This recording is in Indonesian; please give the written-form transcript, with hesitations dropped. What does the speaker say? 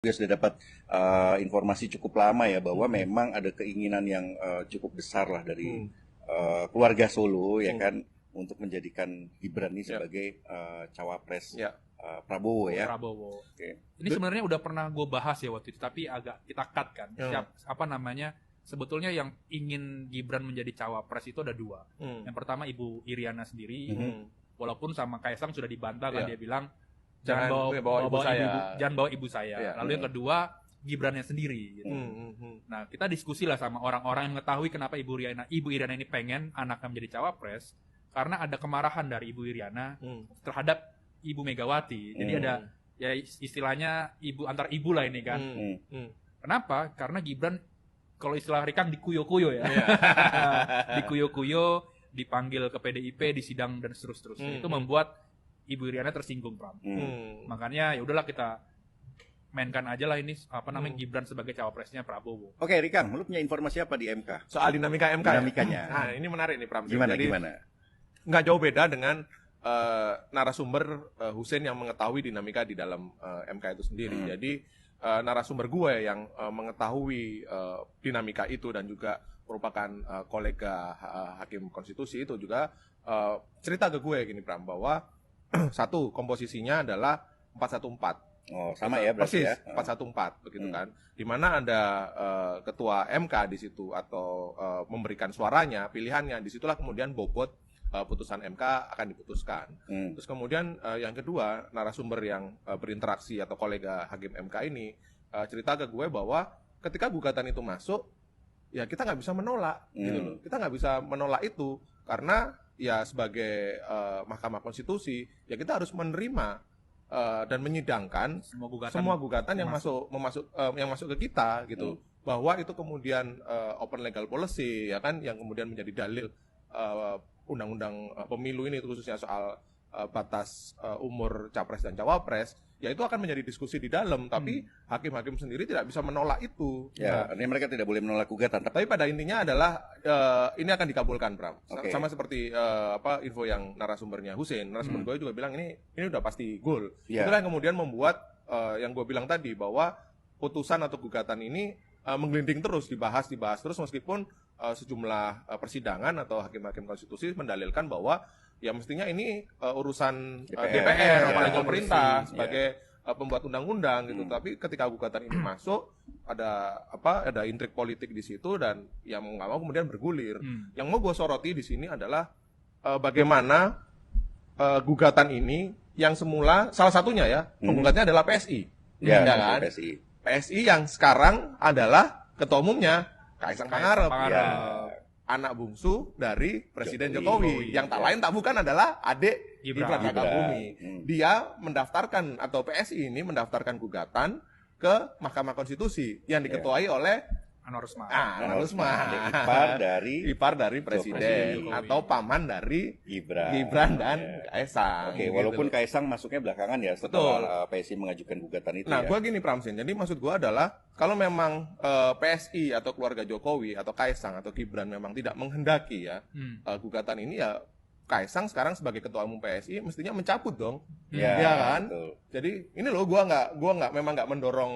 juga sudah dapat informasi cukup lama ya bahwa memang ada keinginan yang cukup besar lah dari keluarga Solo ya kan untuk menjadikan Gibran ini sebagai cawapres Prabowo ya. Prabowo. Ini sebenarnya udah pernah gue bahas ya waktu itu, tapi agak kita cut kan. Sebetulnya yang ingin Gibran menjadi cawapres itu ada dua. Yang pertama Ibu Iriana sendiri, walaupun sama Kaisang sudah dibantah kan, dia bilang jangan bawa ibu saya. Lalu yang kedua Gibrannya sendiri gitu. Nah, kita diskusi lah sama orang-orang yang mengetahui kenapa Ibu Iriana ini pengen anaknya menjadi cawapres, karena ada kemarahan dari Ibu Iriana terhadap Ibu Megawati. Jadi ada ya istilahnya antar ibu lah ini kan. Kenapa? Karena Gibran kalau istilah Rikang dikuyo-kuyo ya. Dikuyo-kuyo, dipanggil ke PDIP, disidang dan seterusnya. Itu membuat Ibu Iriana tersinggung, Pram. Makanya ya udahlah kita mainkan aja lah ini Gibran sebagai cawapresnya Prabowo. Oke, Rikang, lu punya informasi apa di MK? Soal dinamika MK. Dinamikanya. Nah, ini menarik nih, Pram. Gimana? Nggak jauh beda dengan narasumber Hussein yang mengetahui dinamika di dalam MK itu sendiri. Jadi narasumber gue yang mengetahui dinamika itu dan juga merupakan kolega hakim konstitusi itu juga cerita ke gue gini, Pram, bahwa satu, komposisinya adalah 414. Oh, sama ya berarti persis, ya. 414 begitu kan. Di mana ada ketua MK di situ atau memberikan suaranya, pilihannya, disitulah kemudian bobot putusan MK akan diputuskan. Terus kemudian yang kedua, narasumber yang berinteraksi atau kolega hakim MK ini cerita ke gue bahwa ketika gugatan itu masuk, ya kita nggak bisa menolak, gitu loh. Kita nggak bisa menolak itu karena ya sebagai Mahkamah Konstitusi ya kita harus menerima dan menyidangkan semua gugatan yang masuk ke kita gitu. Bahwa itu kemudian open legal policy ya kan, yang kemudian menjadi dalil undang-undang pemilu ini khususnya soal batas umur capres dan cawapres, ya itu akan menjadi diskusi di dalam, tapi hakim-hakim sendiri tidak bisa menolak itu. Ya, artinya mereka tidak boleh menolak gugatan. Tapi pada intinya adalah ini akan dikabulkan, Pram. Sama seperti info yang narasumbernya Hussein. Narasumber gue juga bilang ini udah pasti goal. Itulah yang kemudian membuat yang gue bilang tadi bahwa putusan atau gugatan ini menggelinding terus, dibahas terus meskipun sejumlah persidangan atau hakim-hakim konstitusi mendalilkan bahwa ya mestinya ini urusan DPR apalagi pemerintah sebagai pembuat undang-undang gitu. Tapi ketika gugatan ini masuk ada intrik politik di situ dan yang mau nggak mau kemudian bergulir. Yang mau gue soroti di sini adalah bagaimana gugatan ini yang semula salah satunya ya penggugatnya adalah PSI. Ya kan? PSI yang sekarang adalah ketua umumnya Kaisang Pangarep. Anak bungsu dari Presiden Jokowi. Yang tak lain tak bukan adalah adik Gibran Rakabumi. Dia mendaftarkan atau PSI ini mendaftarkan gugatan ke Mahkamah Konstitusi yang diketuai oleh Anwar Usman. Ipar dari Presiden atau paman dari Gibran dan Kaisang. Oke, walaupun Kaisang masuknya belakangan ya setelah PSI mengajukan gugatan itu. Nah, gue gini, Pramsin. Jadi maksud gue adalah kalau memang PSI atau keluarga Jokowi atau Kaisang atau Gibran memang tidak menghendaki ya gugatan ini, ya Kaisang sekarang sebagai ketua umum PSI mestinya mencabut dong. Ya kan? Betul. Jadi ini loh gue memang nggak mendorong